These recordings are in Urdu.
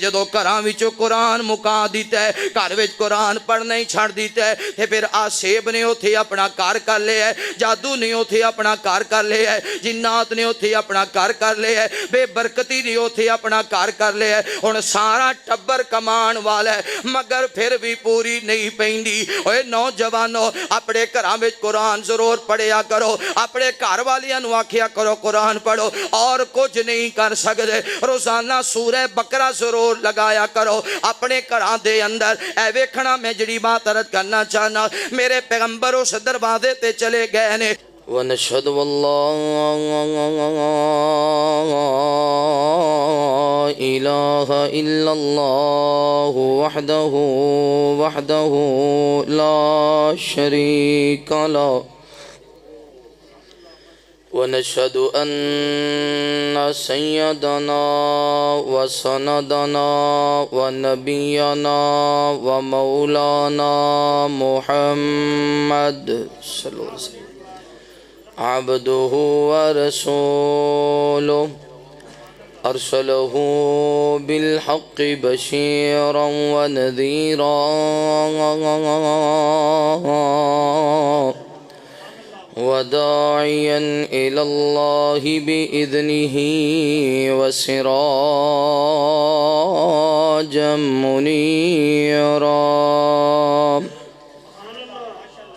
جدو گھراں وچوں قرآن مکا دیتا ہے گھر وچ قرآن پڑھنا ہی چھڑ دیتا ہے تے پھر آسیب نے اوتھے اپنا کار کر لیا ہے جادو نے اوتھے اپنا کار کر لیا ہے جنات نے اوتھے اپنا کار کر لیا ہے بے برکتی نے اوتھے اپنا کار کر لیا ہے ہن سارا ٹبر کمان والا ہے مگر پھر بھی پوری نہیں پیندی اوے نوجوانو اپنے گھراں وچ قرآن ضرور پڑھیا کرو اپنے گھر والیاں نوں آکھیا کرو قرآن پڑھو اور کچھ نہیں کر سکتے روزانہ سورہ بقرہ ضرور لگایا کرو اپنے گھراں دے اندر اے ویکھنا میں جڑی بات عرض کرنا چاہنا میرے پیغمبر اس دروازے تے چلے گئے نے ونشهد والله إله إلا الله وحده لا شريك له ونشهد أن سيدنا وسندنا ونبينا ومولانا محمد صلى الله عليه وسلم عبده ورسوله أرسله بالحق بشيرا ونذيرا وداعيا إلى الله بإذنه وسراجا منيرا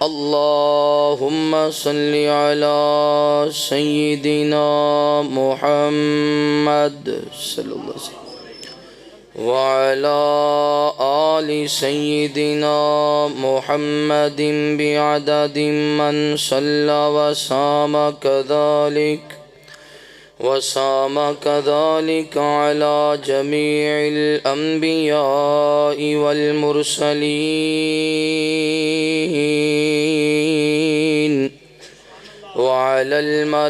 اللهم صل على سيدنا محمد صلى الله عليه وسلم وعلى آل سيدنا محمد بعدد من صلى وصام كذلك على جميع الأنبياء والمرسلين وعلى الملائكة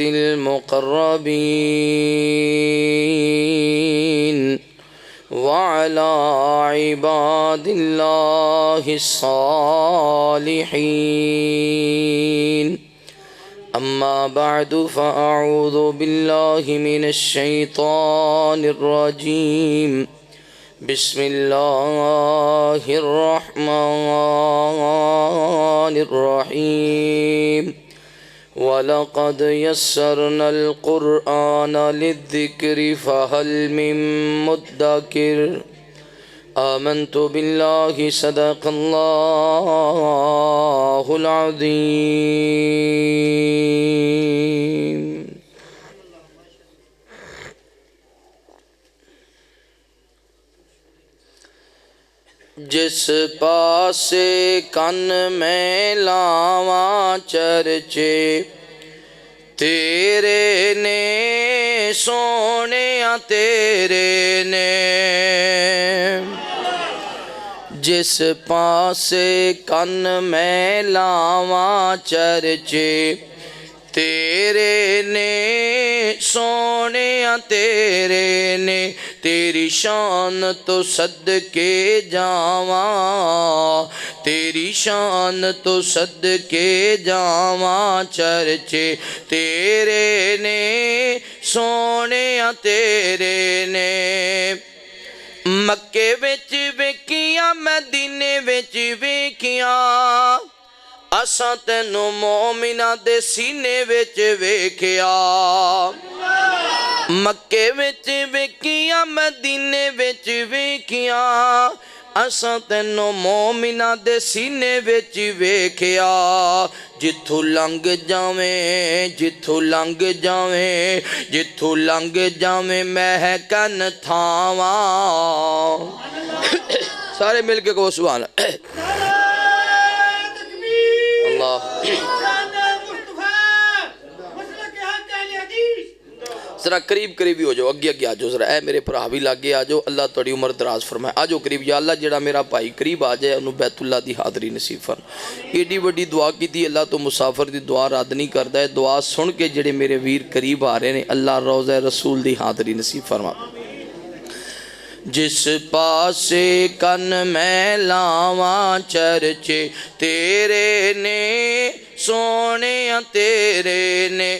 المقربين وعلى عباد الله الصالحين أما بعد فأعوذ بالله من الشيطان الرجيم بسم الله الرحمن الرحيم ولقد يسرنا القرآن للذكر فهل من مدكر آمنت بالله صدق الله العظيم جس پاسے کن میں لاواں چرچے تیرے نے سونیا تیرے نے جس پاسے کن میں لاواں چرچے تیرے نے سونیا تیرے نے تیری شان تو صدقے جاواں تیری شان تو صدقے جاواں چرچے تیرے نے سونیا تیرے نے مکے وچ ویکھیاں مدینے وچ ویکھیاں اساں تینوں مومناں دے سینے وچ ویکھیا مکے وچ ویکھیاں مدینے وچ ویکھیا اساں تینوں مومناں دے سینے وچ ویکھیا جتھوں لنگ جاویں جتھوں لنگ جاویں جتھوں لنگ جاویں مہکن تھاواں سارے مل کے کہو سبحان اللہ ذرا قریب قریبی ہو جاؤ اگے اگے آ جاؤ ذرا اے میرے بھرا بھی لاگے آ جاؤ اللہ تھوڑی عمر دراز فرمائے آ جاؤ قریب یا اللہ جڑا میرا بھائی قریب آ جائے انہوں بیت اللہ دی حاضری نصیب فرما ایڈی وڈی دعا کی تھی اللہ تو مسافر دی دعا رد نہیں کرتا ہے دعا سن کے جڑے میرے ویر قریب آ رہے ہیں اللہ روضہ رسول دی حاضری نصیب فرما جس پاسے کن میں لاواں چرچے تیرے نے سونیا تیرے نے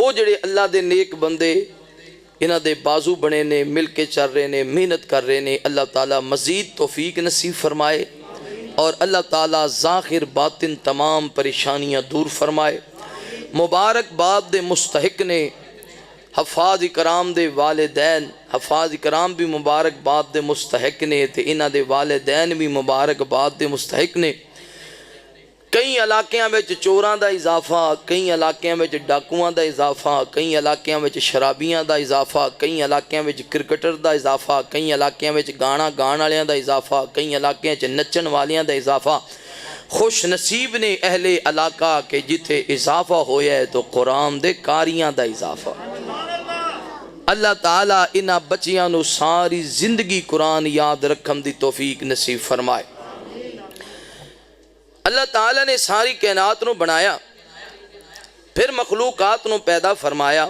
وہ جڑے اللہ دے نیک بندے انہاں دے بازو بنے نے، مل کے چل رہے نے، محنت کر رہے نے، اللہ تعالیٰ مزید توفیق نصیب فرمائے اور اللہ تعالیٰ ظاہر باطن تمام پریشانیاں دور فرمائے۔ مبارک باد دے مستحق نے، حفاظ اکرام دے والدین، حفاظ اکرام بھی مبارک باد دے مستحق نے تے انہاں دے والدین بھی مبارک باد دے مستحق نے۔ کئی علاقیاں میں چوراں دا اضافہ، کئی علاقیاں میں ڈاکوواں دا اضافہ، کئی علاقیاں میں شرابیاں دا اضافہ، کئی علاقیاں میں کرکٹر دا اضافہ، کئی علاقیاں میں گانا گان والیاں دا اضافہ، کئی علاقیاں میں نچن والیاں دا اضافہ۔ خوش نصیب نے اہل علاقہ کہ جتھے اضافہ ہویا ہے تو قرآن دے کاریاں دا اضافہ۔ اللہ تعالیٰ انہاں بچیاں نو ساری زندگی قرآن یاد رکھن دی توفیق نصیب فرمائے۔ اللہ تعالیٰ نے ساری کائنات نو بنایا، پھر مخلوقات نو پیدا فرمایا۔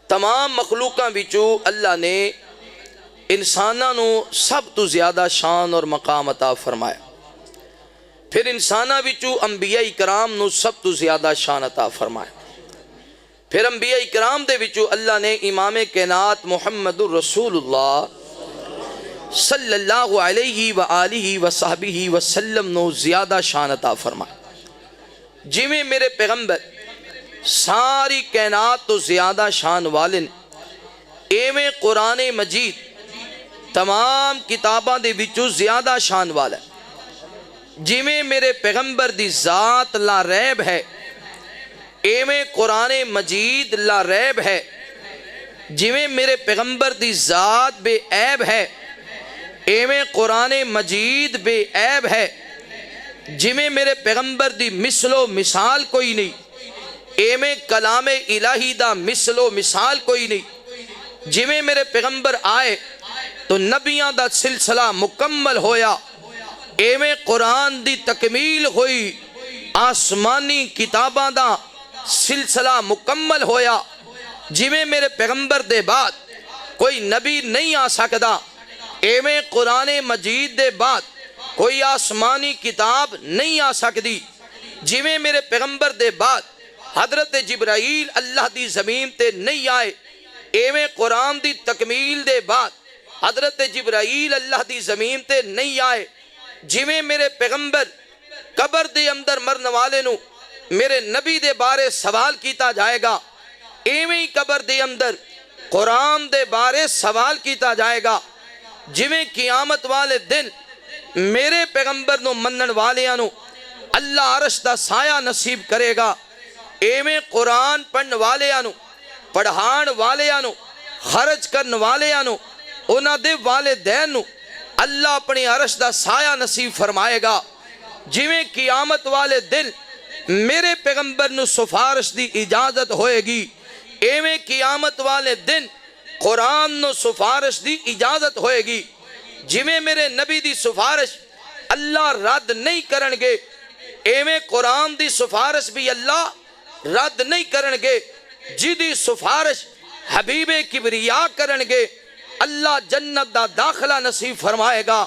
تمام مخلوقاں بچوں اللہ نے انساناں نو سب تو زیادہ شان اور مقام عطا فرمایا، پھر انساناں بچوں انبیاء کرام نو سب تو زیادہ شان عطا فرمایا، پھر انبیاء کرام دے بچوں اللہ نے امام کائنات محمد الرسول اللہ صلی اللہ علیہ وآلہ وصحبہ وسلم نو زیادہ شان عطا فرمایا۔ جی میں میرے پیغمبر ساری کائنات تو زیادہ شان والن، ایویں قرآن مجید تمام کتاباں دے بچوں زیادہ شان والا ہے۔ جی میں میرے پیغمبر دی ذات لا ریب ہے، ایویں قرآن مجید لا ریب ہے۔ جی میں میرے پیغمبر دی ذات بے عیب ہے، ایویں قرآن مجید بے عیب ہے۔ جی میں میرے پیغمبر دی مثل و مثال کوئی نہیں، ایویں کلام الہی دا مثل و مثال کوئی نہیں۔ جی میں میرے پیغمبر آئے تو نبیاں دا سلسلہ مکمل ہویا، ایویں قرآن دی تکمیل ہوئی، آسمانی کتاباں دا سلسلہ مکمل ہویا۔ جی میں میرے پیغمبر دے بعد کوئی نبی نہیں آ سکدا، ایویں قرآن مجید دے بعد کوئی آسمانی کتاب نہیں آ سکدی۔ جی میں میرے پیغمبر دے بعد حضرت جبرائیل اللہ دی زمین تے نہیں آئے، ایویں قرآن دی تکمیل دے بعد حضرت جبرائیل اللہ دی زمین تے نہیں آئے۔ جی میں میرے پیغمبر قبر دے اندر مرن والے نو میرے نبی دے بارے سوال کیتا جائے گا، ایویں قبر دے اندر قرآن دے بارے سوال کیتا جائے گا۔ جویں قیامت والے دن میرے پیغمبر نو منن والیاں نو اللہ عرش دا سایہ نصیب کرے گا، ایویں قرآن پڑھن والیاں نو، پڑھان والیاں نو، خرچ کرن والیاں نو، انہاں دے والدین نو اللہ اپنی عرش دا سایہ نصیب فرمائے گا۔ جویں قیامت والے دن میرے پیغمبر نو سفارش دی اجازت ہوئے گی، ایویں قیامت والے دن قرآن نو سفارش دی اجازت ہوئے گی۔ جویں میرے نبی دی سفارش اللہ رد نہیں کرنگے، ایویں قرآن دی سفارش بھی اللہ رد نہیں کرنگے۔ جدی سفارش حبیب کبریا کرنگے اللہ جنت دا داخلہ نصیب فرمائے گا،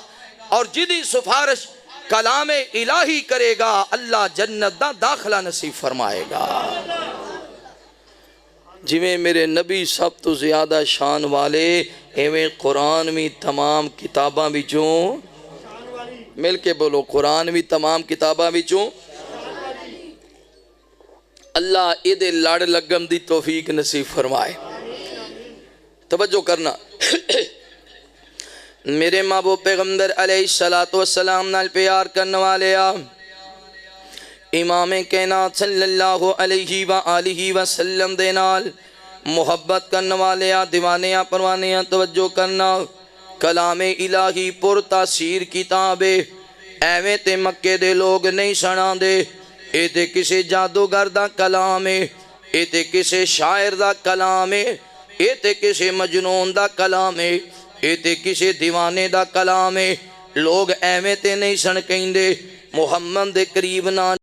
اور جدی سفارش کلام الہی کرے گا اللہ جنت دا داخلہ نصیب فرمائے گا۔ جویں میرے نبی سب تو زیادہ شان والے، ایویں قرآن میں تمام کتاباں بچوں، مل کے بولو، قرآن میں تمام کتاباں بچوں اللہ ایدے لڑ لگم دی توفیق نصیب فرمائے۔ توجہ کرنا، میرے محبوب پیغمبر علیہ السلام نال پیار کرنے والے امام کائنات صلی اللہ علیہ وآلہ وسلم دے نال محبت کرنے والے دیوانے پروانے توجہ کرنا۔ کلام الہی پر تاثیر کتابے، ایویں تے مکے دے لوگ نہیں سنا دے، اے تے کسے جادوگر دا کلام ہے، اے تے کسے شاعر دا کلام ہے، اے تے کسے مجنون دا کلام ہے، اے تے کسے دیوانے دا کلام ہے۔ لوگ ایویں تے نہیں سن کہندے، محمد دے قریب نہ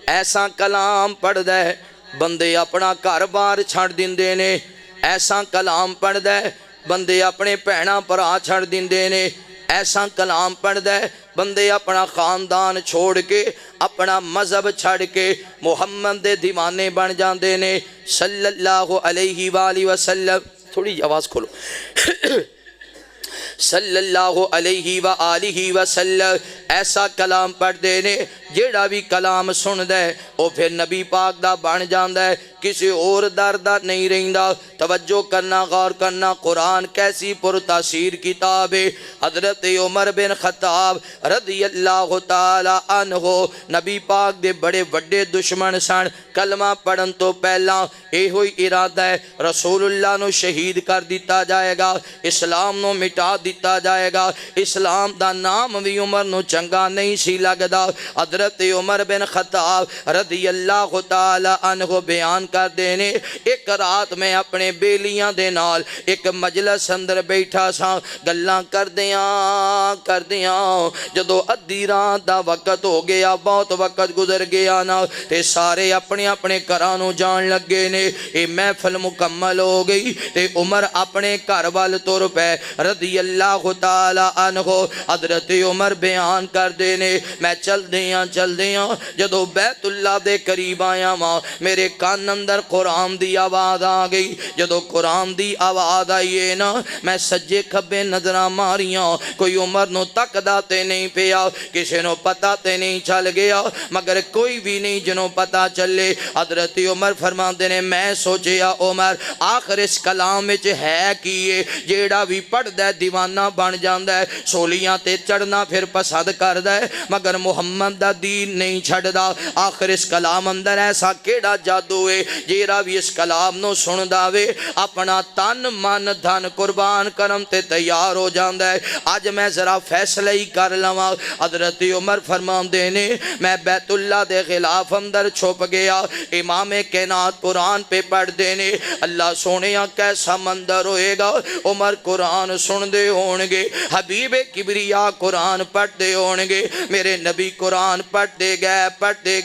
ایسا کلام پڑھ دے بندے اپنا گھر بار چھڑ دیندے نے، ایسا کلام پڑھ دے بندے اپنے بھیناں بھرا چھڑ دیندے نے، ایسا کلام پڑھ دے بندے اپنا خاندان چھوڑ کے اپنا مذہب چھڑ کے محمد دے دیوانے بن جاندے نے صلی اللہ علیہ وآلہ وسلم. تھوڑی آواز کھولو. صلی اللہ علیہ وآلہ وسلم ایسا کلام پڑھ دینے جیڑا بھی کلام سن دے وہ پھر نبی پاک دا بن جاندہ ہے کسی اور دردہ نہیں رہندا. توجہ کرنا غور کرنا قرآن کیسی پرتاثیر کتاب ہے. حضرت عمر بن خطاب رضی اللہ تعالی عنہ نبی پاک دے بڑے وڈے دشمن سن. کلمہ پڑھن تو پہلا اے ہوئی ارادہ ہے رسول اللہ نو شہید کر دیتا جائے گا, اسلام نو مٹا دیتا جائے گا. اسلام دا نام بھی عمر نو چنگا نہیں سی لگدا. حضرت عمر بن خطاب رضی اللہ تعالی عنہ بیان کر دینے ایک رات میں اپنے بیلیاں دے نال ایک مجلس اندر بیٹھا سا گلاں کر دیاں جدو ادھی رات دا وقت ہو گیا بہت وقت گزر گیا نا تے سارے اپنے اپنے گھرانوں جان لگے نے. اے محفل مکمل ہو گئی تے عمر اپنے گھر وال تر پے رضی اللہ تعالی عنہ. حضرت عمر بیان کر دینے میں چل دیاں جدو بیت اللہ دے قریب آیا ماں میرے کان اندر قرآن دی آواز آ گئی. جدو قرآن دی آواز آئیے نا میں سجے کھبے نظرہ ماریاں کوئی عمر نو تک داتے نہیں پیا کسی نو پتا تے نہیں چل گیا مگر کوئی بھی نہیں جنو پتا چلے. حضرت عمر فرما دینے میں سوچیا عمر آخر اس کلام وچ ہے کیے جیڑا بھی پڑھ دے دیوانہ بن جاندہ ہے سولیاں تے چڑھنا پھر پسند کر دے مگر محمد دا دین نہیں چھڑ دا. آخر اس کلام اندر ایسا کیڑا جادو ہے جیڑا بھی اس کلام نو سن داوے اپنا تن من دھن قربان کرم تے تیار ہو جاندہ ہے. آج میں ذرا فیصلہ ہی کر لواں. حضرت عمر فرمان دینے میں بیت اللہ دے خلاف اندر چھپ گیا. امام کائنات قرآن پہ پڑھ دینے اللہ سونیا کیسا مندر ہوئے گا. عمر قرآن سن دے ہونگے حبیب کبریا قرآن پڑھ دے ہونگے میرے نبی قرآن پڑھ دے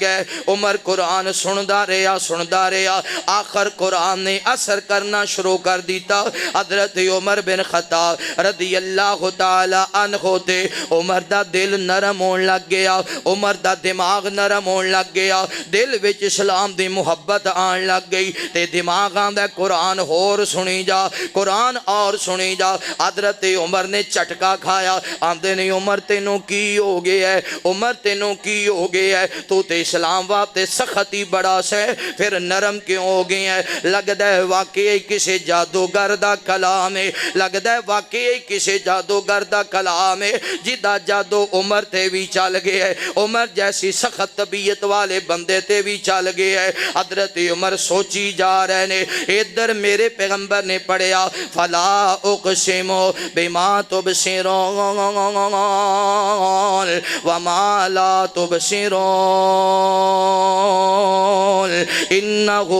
گئے. عمر قرآن سندا رہا آخر قرآن نے اثر کرنا شروع کر دیتا. حضرت عمر بن خطاب رضی اللہ تعالی عنہ تے عمر دا دل نرم ہون لگ گیا عمر دا دماغ نرم ہون لگ گیا دل وچ اسلام دی محبت آن لگ گئی تے دماغ آندہ قرآن اور سنی جا. حضرت عمر نے چٹکا کھایا آندے نہیں عمر تینوں کی ہو گیا ہے تو تے اسلام واسطے سختی بڑا سے پھر نرم کیوں ہو گئے ہیں. لگدا ہے واقعی کسی جادوگر دا کلام ہے جدا جادو عمر تے بھی چل گیا ہے. عمر جیسی سخت طبیعت والے بندے تے بھی چل گیا ہے. حضرت عمر سوچی جا رہے نے ادھر میرے پیغمبر نے پڑھیا فلا اقسم بما تبصرون وما لا تبصرون انه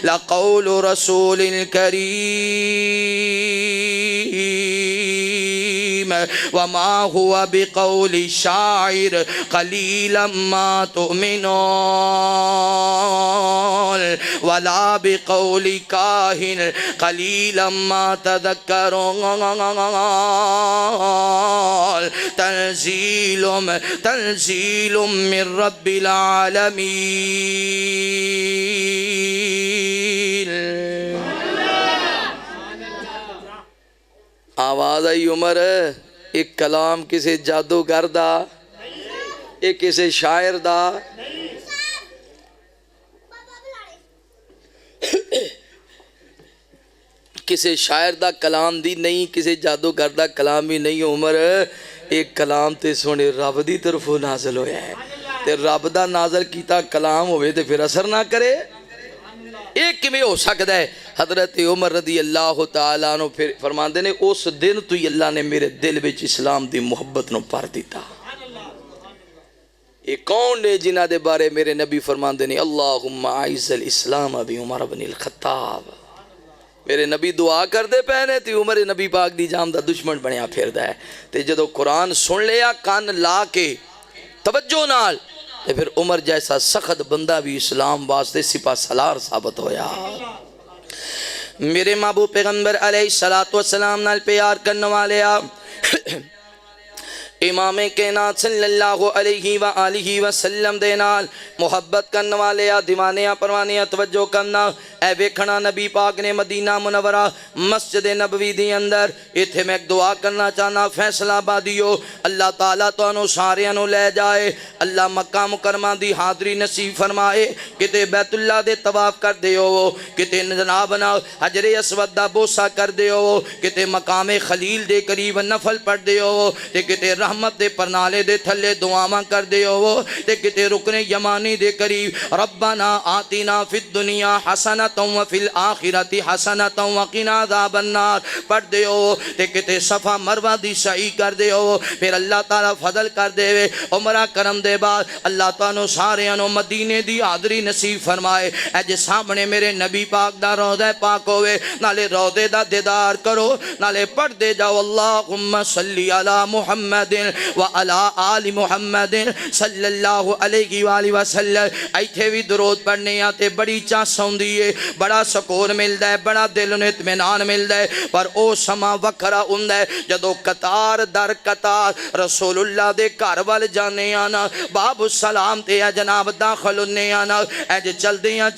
لقول رسول کریم وما هو بقول شاعر قليلا ما تؤمنون ولا بقول كاهن قليلا ما تذكرون تنزيل من رب العالمين. آواز آئی عمر ایک کلام کسی جادوگر دا ایک کسی شاعر دا کسی شاعر دا کلام دی نہیں کسی جادوگر دا کلام بھی نہیں. عمر ایک کلام تے سونے رب دی طرفوں نازل ہویا ہے تے رب دا نازل کیتا کلام ہوئے تے پھر اثر نہ کرے ایک کیویں ہو سکتا ہے. حضرت عمر رضی اللہ تعالیٰ عنہ پھر فرماندے نے اس دن تو ہی اللہ نے میرے دل وچ اسلام دی محبت نو بھر دیتا. یہ کون نے جنہ دے بارے میرے نبی فرماندے نے اللہم اعز الاسلام بی عمر بن الخطاب. میرے نبی دعا کر دے پہنے تے عمر نبی پاک دی جام دا دشمن بنیا پھر دا ہے تے جدو قرآن سن لیا کان لا کے توجہ نال تے پھر عمر جیسا سخت بندہ بھی اسلام واسطے سپاہ سالار ثابت ہویا. میرے محبوب پیغمبر علیہ السلام نال پیار کرنے والے امام کائنات صلی اللہ علیہ وآلہ وسلم دے نال محبت کرنے والے دیوانیاں پروانیاں توجہ کرنا اے ویکھنا نبی پاک نے مدینہ منورہ مسجد نبوی دی اندر ایتھے میں ایک دعا کرنا چاہنا فیصلہ آبادیو اللہ تعالیٰ تو انہوں ساریاں نو لے جائے اللہ مکہ مکرمہ دی حاضری نصیب فرمائے کتے بیت اللہ دے طواف کر دیو کتے جناب نا حجر اسود دا بوسہ کر دیو کتے مقام خلیل دے قریب نفل پڑھ دیو تے کتے رحمت دے پرنالے دے تھلے دعاواں کر دیو تے کتے رکن یمانی دے قریب ربنا آتینا فی الدنیا حسنۃ وفی الآخرۃ حسنۃ وقنا عذاب النار پڑھ دیو تے کتے صفا مروہ دی سعی کر دیو پھر اللہ تعالیٰ فضل کر دے عمرہ کرم دے بعد اللہ تعالیٰ سارے انو مدینے دی حاضری نصیب فرمائے اے جے سامنے میرے نبی پاک دا روضہ پاک ہوئے نالے روضے دا دیدار کرو نالے پڑھ دے جاؤ اللہم صلی علی محمد وعلی آل محمد صلی اللہ علیہ وآلہ وسلم ایتھے بھی درود پڑھنے آتے بڑی چاس ہوندی ہے بڑا سکون ملدا ہے بڑا دل نو اطمینان ملدا ہے پر او سما وکھرا ہوندا ہے جدو قطار در قطار رسول اللہ دے گھر وال جانے آنا باب السلام تے جناب داخل ہونے آنا اے جے چلدیاں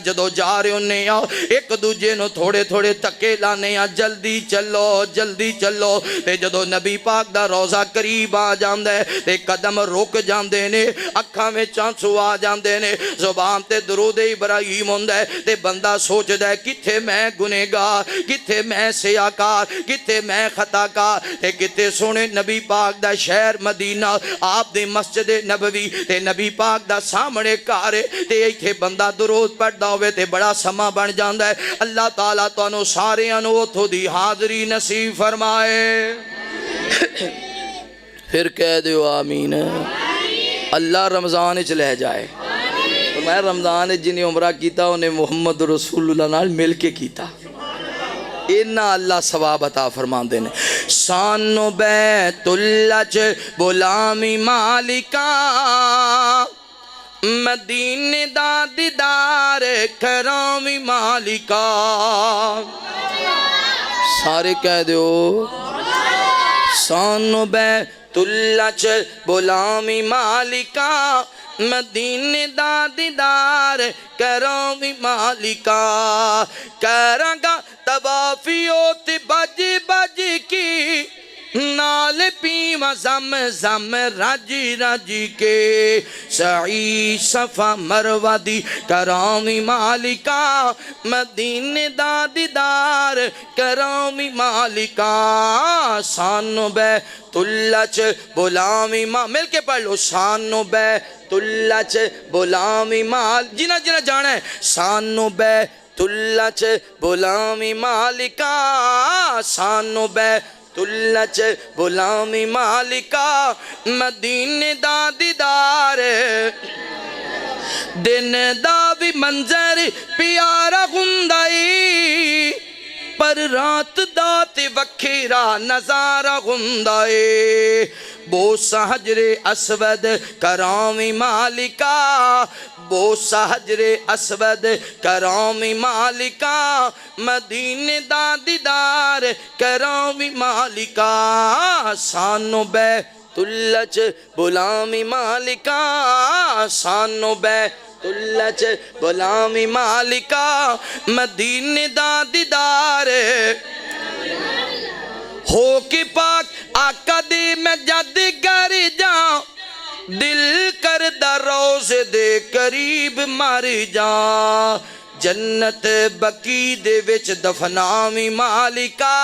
جدو جا رہے ہونے آ ایک دوجے نو تھوڑے تھوڑے تکے لانے آ جلدی چلو تے جدو نبی پاک دا روزہ قریب آ جاندے ہے تے قدم رک جاندے نے اکھاں میں چانسو آ جاندے نے زبان تے درود ابراہیم ہوندا ہے تے بندہ سوچدا ہے کتھے میں گنہگار کتھے میں سیاکار کتھے میں خطاکار تے کتھے سونے نبی پاک دا شہر مدینہ آپ دے مسجد نبوی تے نبی پاک دا سامنے کارے تے ایتھے بندہ درود پڑھدا ہوئے تے بڑا سما بن جاندا ہے اللہ تعالیٰ تانوں سارے انو دی حاضری نصیب فرمائے پھر کہہ دیو آمین اللہ رمضان اچ لے جائے میں رمضان جنہیں عمرہ کیتا انہیں محمد رسول اللہ نال مل کے کیتا اینا اللہ ثواب عطا فرمان دینے سانو بیت اللہ چ بلامی مالکا مدینے دا دیدار کرامی مالکا سارے کہہ دیو سانو بیت اللہ چ بلامی مالکا مدینے دا دیدار کرامی مالکا کرانگا طوافیو تے بج کی نال پیما زم راجی کے سعی صفا مروہ دی کرامی مالکا مدینے دا دیدار کرامی مالکا سانو بیت اللہ چ بلامی مل کے پڑھ لو سانو بیت اللہ چ بلامی مال جنہ جانا ہے سانو بیت اللہ چ بلامی مالکا سانو بیت اللہ چ بلامی مالکا مدینے دا دیدار دن دا بھی منظر پیارا گندائی پر رات دا تے وکھیرا نظارہ گندائی بوسہ حجر اسود کرامی مالکا بوسہ حجر اسود کرامی مالکا مدینے دا دیدار کرامی مالکا سانو بیت اللہ چ بلامی مالکا سانو بیت اللہ چ بلامی مالکا مدینے دا دیدار ہو کے پاک آقا دے میں جد گر جاؤں دل کردہ روزے دے قریب مر جاؤں جنت بقی دے وچ دفنامی مالکا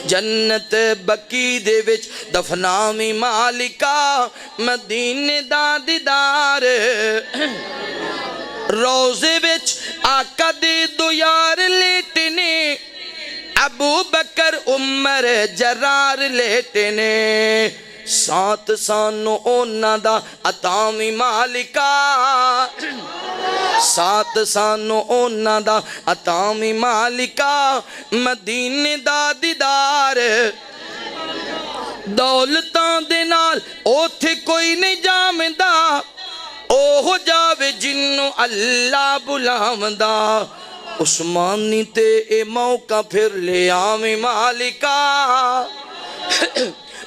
جنت بقی دے وچ دفنامی مالکا مدینے دا دیدار روزے وچ آقا دے دو یار لیٹنے ابو بکر عمر جرار لیٹنے ساتھ سانو اونا دا عطامی مالکا ساتھ سانو اونا دا عطامی مالکا مدینے دا دیدار دولتاں دے نال اوتھے کوئی نہیں جامدہ او ہو جاوے جنو اللہ بلامدہ عثمانی تے اے موقع پھر لے آمی مالکا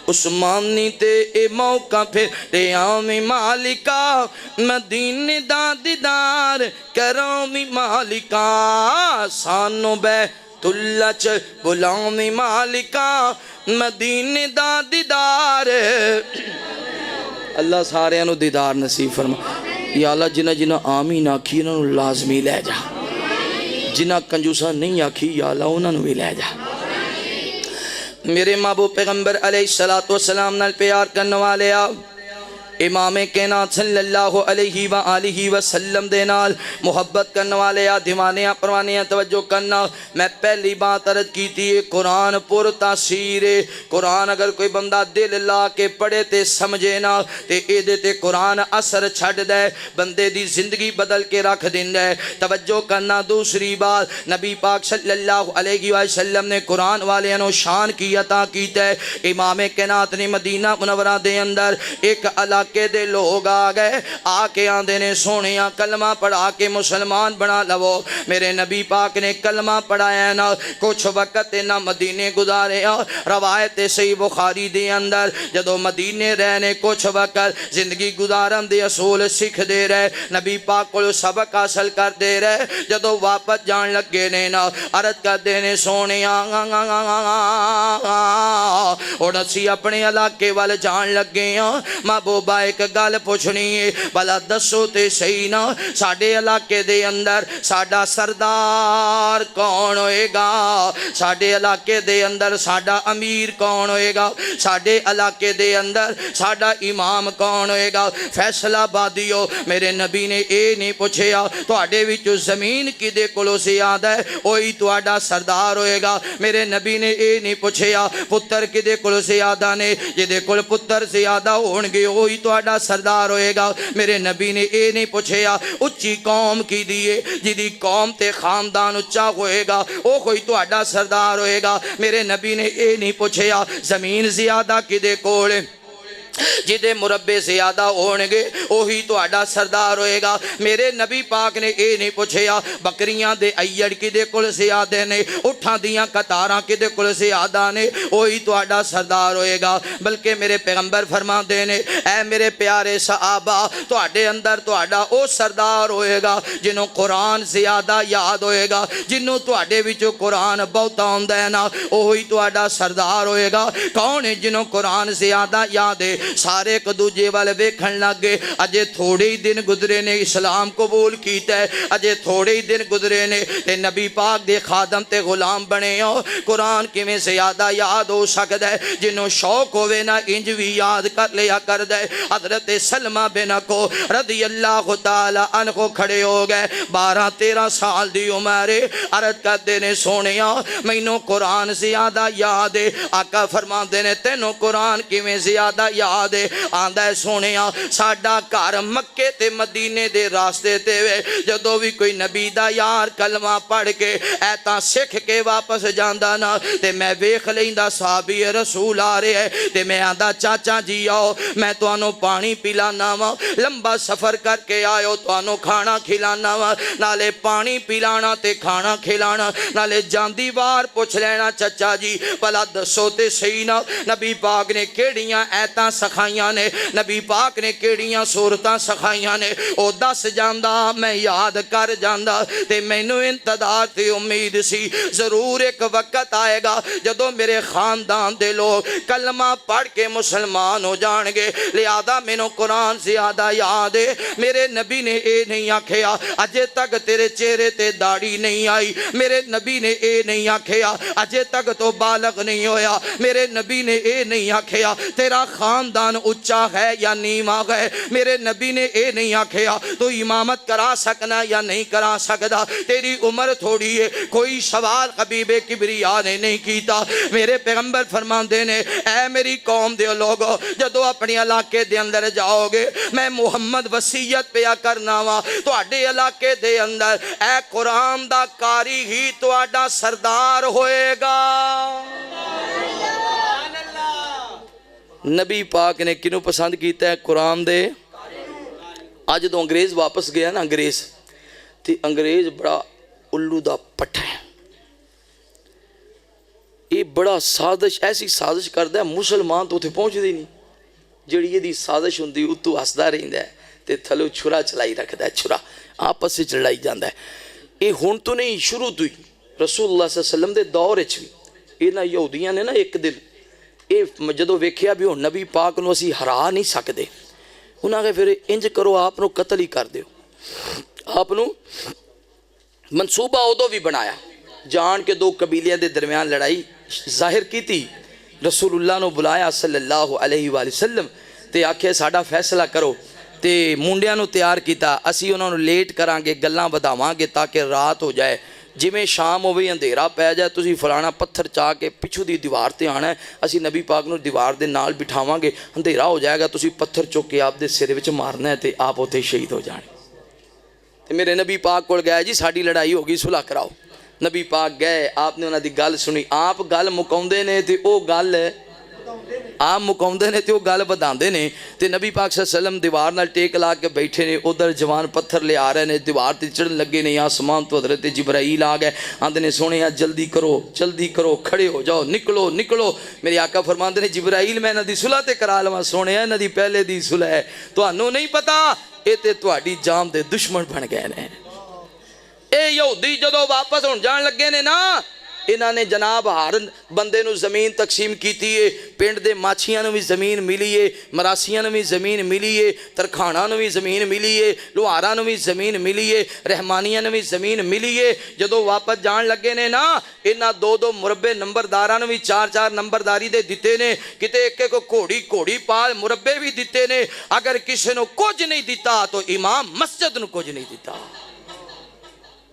عثمانی تے اے موقع پھر تے آمی مالکا مدینے دا دیدار کرامی مالکا سانو بیت اللہ چ بلامی مالکا مدینے دا دیدار اللہ سارے انو دیدار نصیب فرما یا اللہ جنہ جنہ آمین آکھی انہوں لازمی لے جا جنہ کنجوسا نہیں آکھی یا اللہ انہوں بھی لے جا میرے محبوب پیغمبر علیہ السلام نال پیار کرنے والے آپ امام کائنات صلی اللہ علیہ وآلہ وسلم دے نال محبت کرنے والے دیوانیاں پروانیاں توجہ کرنا میں پہلی بات عرض کی تھی قرآن پر تاثیر قرآن اگر کوئی بندہ دل لا کے پڑھے تے سمجھے نا تے اے دے تے قرآن اثر چھڑ دے بندے دی زندگی بدل کے رکھ دیں دے توجہ کرنا دوسری بات نبی پاک صلی اللہ علیہ وسلم نے قرآن والے انو شان کی عطا کیتا ہے امام کائنات نے مدینہ منورہ دے اندر ایک علاقے دے لوگ آگئے آکے آندے نے سونیاں کلمہ پڑھا کے مسلمان بنا لو میرے نبی پاک نے کلمہ پڑھایا نا کچھ وقت نہ مدینے گزارے روایت صحیح بخاری دے اندر جدو مدینے رہنے کچھ وقت زندگی گزارن دے اصول سکھ دے رہے نبی پاک کو سبق حاصل کر دے رہے جدو واپس جان لگے نے نا عرض کر دینے سونیاں اور اسی اپنے علاقے والے جان لگے محبوبہ ایک گل پوچھنی ہے بلا دسو تے صحیح نا ساڑھے علاقے دے اندر ساڑھا سردار کون ہوئے گا ساڑھے علاقے دے اندر ساڑھا امیر کون ہوئے گا ساڑھے علاقے دے اندر ساڑھا امام کون ہوئے گا فیصلہ بادیو میرے نبی نے اے نہیں پوچھیا تو آڑے وچو زمین کی دے کلو سے یاد ہے وہی تو آڑا سردار ہوئے گا میرے نبی نے اے نہیں پوچھیا پتر کی دے کلو سے یاد آنے یہ دے کل پتر سے یادہ ہونگے وہی تو آڑا سردار ہوئے گا میرے نبی نے اے نہیں پوچھیا اچھی قوم کی دیئے جدی قوم تے خاندان اچھا ہوئے گا وہ کوئی تو آڑا سردار ہوئے گا میرے نبی نے اے نہیں پوچھیا زمین زیادہ کی دے کولے جدے مربع زیادہ ہونگے وہی تو آڑا سردار ہوئے گا میرے نبی پاک نے اے نہیں پوچھیا بکریاں دے ایڑ کی دے کل زیادہ نے اٹھاں دیاں کتاراں کی دے کل زیادہ نے وہی تو آڑا سردار ہوئے گا بلکہ میرے پیغمبر فرما دینے اے میرے پیارے صحابہ تو آڑے اندر تو آڑا او سردار ہوئے گا جنہوں قرآن زیادہ یاد ہوئے گا جنہوں تو آڑے وچو قرآن بہتا ہوندہ ہے نا وہی تو آڑا سردار ہوئے گا کون ہے جنہوں قرآن زیادہ یاد ہے سارے ایک دوجے والے ویکھن لگ گئے اجے تھوڑے ہی دن گزرے نے اسلام قبول کیتا ہے اجے تھوڑے ہی دن گزرے نے تے نبی پاک دے خادم تے غلام بنے ہو قرآن کی میں زیادہ یاد ہو سکتا ہے جنہوں شوق ہوئے نا انج بھی یاد کر لیا کر دے حضرت سلمہ بن کو رضی اللہ تعالیٰ عنہ کو کھڑے ہو گئے 12-13 سال دی عمرے عرض کر دینے سونیاں مینوں قرآن زیادہ یاد ہے آقا فرما دینے تینوں قرآن کی میں زیادہ یاد دے آندہ ہے سونیاں ساڑھا کار مکے تے مدینے دے راستے تے وے جدو بھی کوئی نبی دا یار کلمہ پڑھ کے ایتا سکھ کے واپس جاندہ نا تے میں ویکھ لیندہ صحابی رسول آ رہے ہیں تے میں آندہ چاچا جی آؤ میں تو آنو پانی پلانا وا لمبا سفر کر کے آئے تو آنو کھانا کھلانا وا نالے پانی پلانا تے کھانا کھلانا نالے جاندی بار پوچھ لینا چچا جی پلا دسو تے صحیح نا نبی پاک نے کیڑیاں ایتا سکھائیاں نے نبی پاک نے کیڑیاں صورتاں سکھائیاں نے او دس جاندہ میں یاد کر جاندہ تے میں نو انتظار تے امید سی ضرور ایک وقت آئے گا جدو میرے خاندان دے لوگ کلمہ پڑھ کے مسلمان ہو جانگے لہذا میں نو قرآن زیادہ یاد ہے میرے نبی نے اے نہیں آکھیا اجے تک تیرے چہرے تے داڑھی نہیں آئی میرے نبی نے اے نہیں آکھیا اجے تک تو بالغ نہیں ہویا میرے نبی نے اے نہیں آکھیا تیرا خاندان اچھا ہے یا نیما ہے میرے نبی نے اے نہیں آکھیا تو امامت کرا سکنا یا نہیں کرا سکتا تیری عمر تھوڑی ہے کوئی سوال حبیب کبریا نے نہیں کیتا میرے پیغمبر فرمان دینے اے میری قوم دے لوگو جدو اپنی علاقے دے اندر جاؤ گے میں محمد وصیت پیا کرنا وا تو اڈے علاقے دے اندر اے قرآن دا کاری ہی تو اڈا سردار ہوئے گا نبی پاک نے کنوں پسند کیتا ہے قرآن دے آج تو انگریز واپس گیا نا انگریز تی انگریز بڑا الو دا پٹھا ہے یہ بڑا سازش ایسی سازش کرتا ہے مسلمان تو اتنے پہنچتے ہی نہیں جڑی یہ سازش ہوں اتو ہسدا رہتا ہے تے تھلو چھرا چلائی رکھتا ہے چھرا آپس سے لڑائی جاتا ہے یہ ہوں تو نہیں شروع تو ہی رسول اللہ صلی اللہ علیہ وسلم دے دور بھی یہاں یہودیاں نے نا ایک دن یہ جدو ویکھیا بھی ہوں نبی پاک نو اسی ہرا نہیں سکتے انہاں کہ پھر انج کرو آپ نو قتل ہی کر دیو آپ نو منصوبہ ادو بھی بنایا جان کے دو قبیلیاں دے درمیان لڑائی ظاہر کی تھی رسول اللہ نو بلایا صلی اللہ علیہ وآلہ وسلم تے آکھے ساڈا فیصلہ کرو تے منڈیاں نو تیار کیتا اسی انہوں نے لیٹ کران گے گلاں بداواں گے تاکہ رات ہو جائے جویں شام ہوئی اندھیرا پی جائے تسی فلانا پتھر چاہ کے پچھو دی دیوار تے آنا ہے اسی نبی پاک نو دیوار دے نال بٹھاواں گے اندھیرا ہو جائے گا تسی پتھر چک کے آپ دے سر وچ مارنا ہے تے آپ اوتھے شہید ہو جانے تے میرے نبی پاک کول گئے جی ساڈی لڑائی ہوگی صلح کراؤ نبی پاک گئے آپ نے انہاں دی گل سنی آپ گل مکاؤندے نے تے او گل آپ مکاؤندے نے تے وہ گل بداندے نے تے نبی پاک صلی اللہ علیہ وسلم دیوار نال ٹیک لا کے بیٹھے نے ادھر جوان پتھر لے آ رہے نے دیوار تے چڑھن لگے نے آسمان تو حضرت جبرائیل آ گئے آندے نے سونے جلدی کرو کھڑے ہو جاؤ نکلو میرے آقا فرماندے نے جبرائیل میں انہاں دی صلح تے کرا لواں سونے انہاں دی پہلے دی صلح ہے تانوں نہیں پتا اے تے تہاڈی جان دے دشمن بن گئے نے اے یہودی جدو واپس ہون جان لگے نے نا انہاں نے جناب ہر بندے نو زمین تقسیم کیتی ہے پنڈ دے ماچھیاں نو بھی زمین ملی ہے مراسیاں نو بھی زمین ملی ہے ترکھانا نو بھی زمین ملی ہے لوہارا نو بھی زمین ملی ہے رحمانیاں نو بھی زمین ملی ہے جدو واپس جان لگے نے نا انہاں دو مربے نمبرداراں نو بھی چار نمبرداری دے دیتے نے کتے ایک کو گھوڑی پال مربے بھی دیتے نے اگر کسی نو کچھ نہیں دیتا تو امام مسجد نو کچھ نہیں دیتا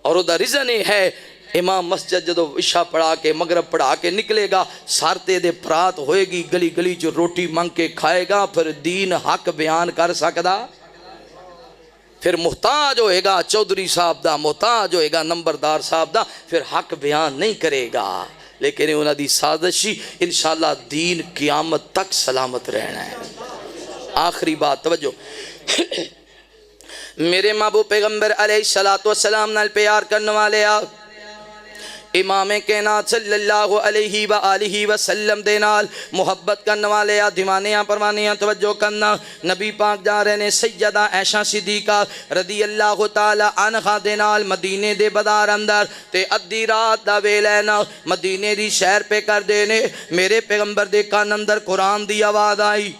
اور وہ دا ریزن ہے امام مسجد جدو عشاء پڑھا کے مغرب پڑھا کے نکلے گا سارتے دے پرات ہوئے گی گلی جو روٹی منگ کے کھائے گا پھر دین حق بیان کر سکدا پھر محتاج ہوئے گا چودھری صاحب دا محتاج ہوئے گا نمبردار صاحب دا پھر حق بیان نہیں کرے گا لیکن انہاں دی سازشی انشاءاللہ دین قیامت تک سلامت رہنا ہے آخری بات توجہ میرے محبوب پیغمبر علیہ السلام نال پیار کرنے والے آپ امام کائنات صلی اللہ علیہ وآلہ وسلم دے نال محبت کرنے والے دیوانیاں پروانیاں توجہ کرنا نبی پاک جا رہے نے سیدہ عائشہ صدیقہ رضی اللہ تعالی عنہا دے نال مدینے دے بازار اندر تے ادھی رات دا ویلے نا مدینے دی شہر پہ کر دینے میرے پیغمبر دے کان اندر قرآن دی آواز آئی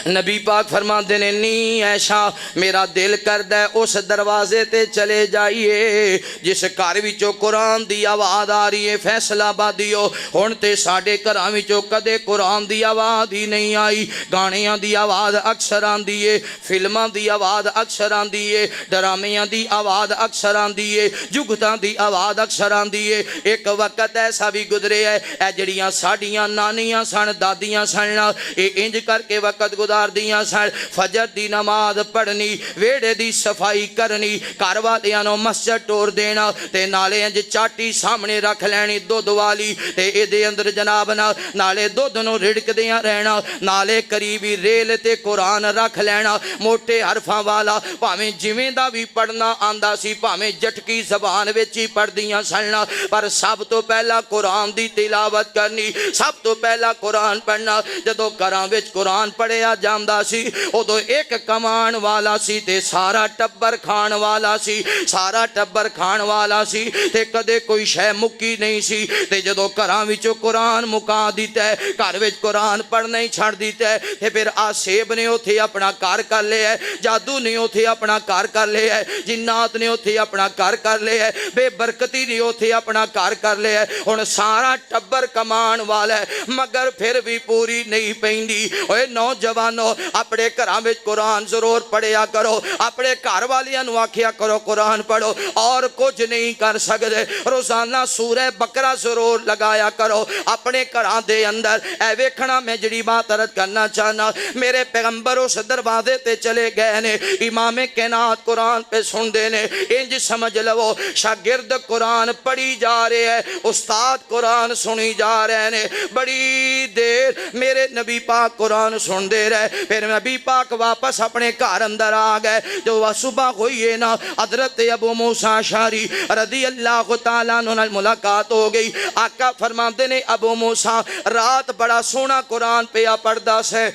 نبی پاک فرماتے نے نہیں عائشہ میرا دل کردا ہے اس دروازے تے چلے جائیے جس گھر وچوں قرآن دی آواز آ رہی ہے فیصلہ آبادیو ہن تے ساڈے گھراں وچوں کدے قرآن دی آواز ہی نہیں آئی گانیاں دی آواز اکثر آندی ہے فلماں دی آواز اکثر آندی ہے ڈرامیاں دی آواز اکثر آندی ہے جگتاں دی آواز اکثر آندی ہے ایک وقت ایسا بھی گزرے ہے اے جڑیاں ساڈیاں نانیاں سن دادیاں سن اے انج کر کے وقت گزار دیاں سن فجر دی نماز پڑھنی ویڑے دی صفائی کرنی گھر والیاں نو مسجد ٹور دینا تے نالے انج چاٹی سامنے رکھ لینی دودھ والی تے اے دے اندر جناب نالے دودھ نو رڑک دیاں رہنا نالے قریبی ریل تے قرآن رکھ لینا موٹے حرفاں والا پاویں جویں دا بھی پڑھنا آندا سی پاویں جٹکی زبان وچ ہی پڑھ دیاں سن پر سب تو پہلا قرآن دی تلاوت کرنی سب تو پہلا قرآن پڑھنا جدوں گھراں وچ قرآن پڑھیا جاندا سی ادو ایک کمان والا سی تے سارا ٹبر کھان والا سی سارا ٹبر کھان والا سی تے کدے کوئی شے مکی نہیں سی تے جدو گھراں وچوں قرآن مکا دیتا ہے گھر وچ قرآن پڑھنا ہی چھڑ دیتا ہے تے پھر آسیب نے اوتھے اپنا کار کر لیا ہے جادو نے اوتھے اپنا کار کر لیا ہے جنات نے اوتھے اپنا کار کر لیا ہے بے برکتی نے اوتھے اپنا کار کر لیا ہے ہن سارا ٹبر کمان والا ہے مگر پھر بھی پوری نہیں پیندی اوے نوجوانو اپنے گھراں وچ قرآن ضرور پڑھیا کرو اپنے گھر والیاں نو آکھیا کرو قرآن پڑھو اور کچھ نہیں کر سکتے روزانہ سورہ بقرہ ضرور لگایا کرو اپنے گھراں دے اندر اے ویکھنا میں جڑی بات عرض کرنا چاہنا میرے پیغمبر اس دروازے تے چلے گئے نے امام کائنات قرآن پہ سن دے نے انج سمجھ لو شاگرد قرآن پڑھی جا رہے ہیں استاد قرآن سنی جا رہے ہیں بڑی دیر میرے نبی پاک قرآن سن دے سنتے رہے. پھر نبی پاک واپس اپنے گھر اندر آ گئے. جو صبح ہوئی ہے نا حضرت ابو موسیٰ اشعری رضی اللہ تعالیٰ عنہ نال ملاقات ہو گئی. آقا فرماندے نے ابو موسیٰ رات بڑا سونا قرآن پہ پڑھدا سے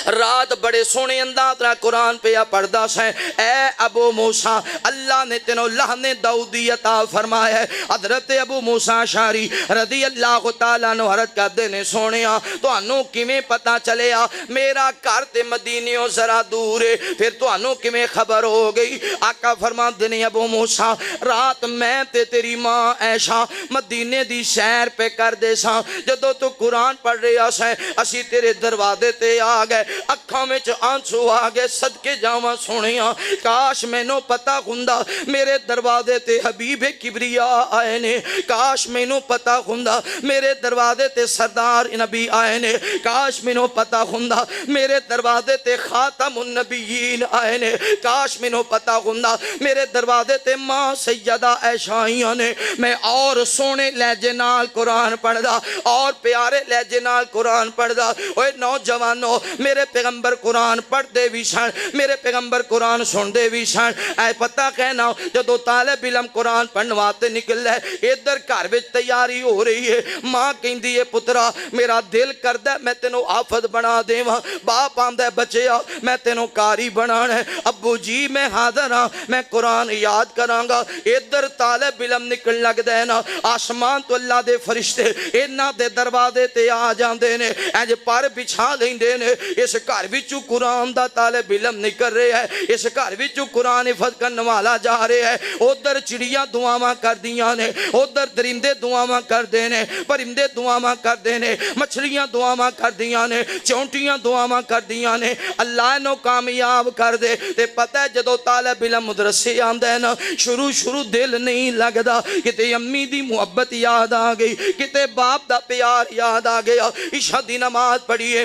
رات بڑے سونے انداز نال قرآن پہ پڑھدا سے. اے ابو موسیٰ اللہ نے تینوں لہنے داؤدی عطا فرمایا ہے. حضرت ابو موسیٰ اشعری رضی اللہ تعالیٰ عنہ عرض کردے نے سونیا تانوں کیویں پتہ چلیا میرا گھر تے مدینیوں ذرا دور ہے پھر تانوں کیویں خبر ہو گئی. آقا فرماندے نے ابو موسیٰ رات میں تے تیری ماں عائشہ مدینے دی سیر پہ کر دے ساں. جدوں تو قرآن پڑھ رہا سے اسی تیرے دروازے تے آ گئے. اکھاں وچ آنسو آ گئے. صدقے جاواں سونیا کاش مینوں پتہ ہوندا میرے دروازے تے حبیب کبریا آئے نے. کاش مینوں پتہ ہوندا میرے دروازے تے سردار نبی آئے نے. کاش مینوں پتہ ہوندا میرے دروازے تے خاتم النبیین آئے نے. کاش مینوں پتہ ہوندا میرے دروازے تے ماں سیدہ عائشہ آئیاں نے. میں اور سونے لہجے نال قرآن پڑھدا اور پیارے لہجے نال قرآن پڑھدا. اوے نوجوانو میرے پیغمبر قرآن پڑھ دے بھی سن میرے پیغمبر قرآن سن دے بھی سن. اے پتہ کہنا جدو طالب علم قرآن پڑھنواتے نکل ہے ادھر گھر وچ تیاری ہو رہی ہے. ماں کہندی ہے پترا میرا دل کردا ہے میں تینوں حافظ بنا دیواں. باپ آندا ہے بچیا میں تینوں قاری بنانا ہے. ابو جی میں حاضر ہاں میں قرآن یاد کراں گا. ادھر طالب علم نکل لگدا ہے نا آسمان تو اللہ دے فرشتے انہاں دے دروازے تے آ جاندے نے انج پر بچھا لیندے نے. اس گھر وچوں قرآن دا طالب علم نکل رہا ہے. اس گھر وچوں قرآن حفظ کرن والا جا رہا ہے. ادھر چڑیاں دعاواں کردیاں نے ادھر درندے دعاواں کردے نے پرندے دعاواں کردے نے مچھلیاں دعاواں کردیاں نے چونٹیاں دعاواں کردیاں نے. اللہ نو کامیاب کر دے. تے پتہ ہے جدو طالب علم مدرسے آندا ہے نا شروع دل نہیں لگدا. کتے امی دی محبت یاد آ گئی کتے باپ دا پیار یاد آ گیا. عشاء دی نماز پڑھیے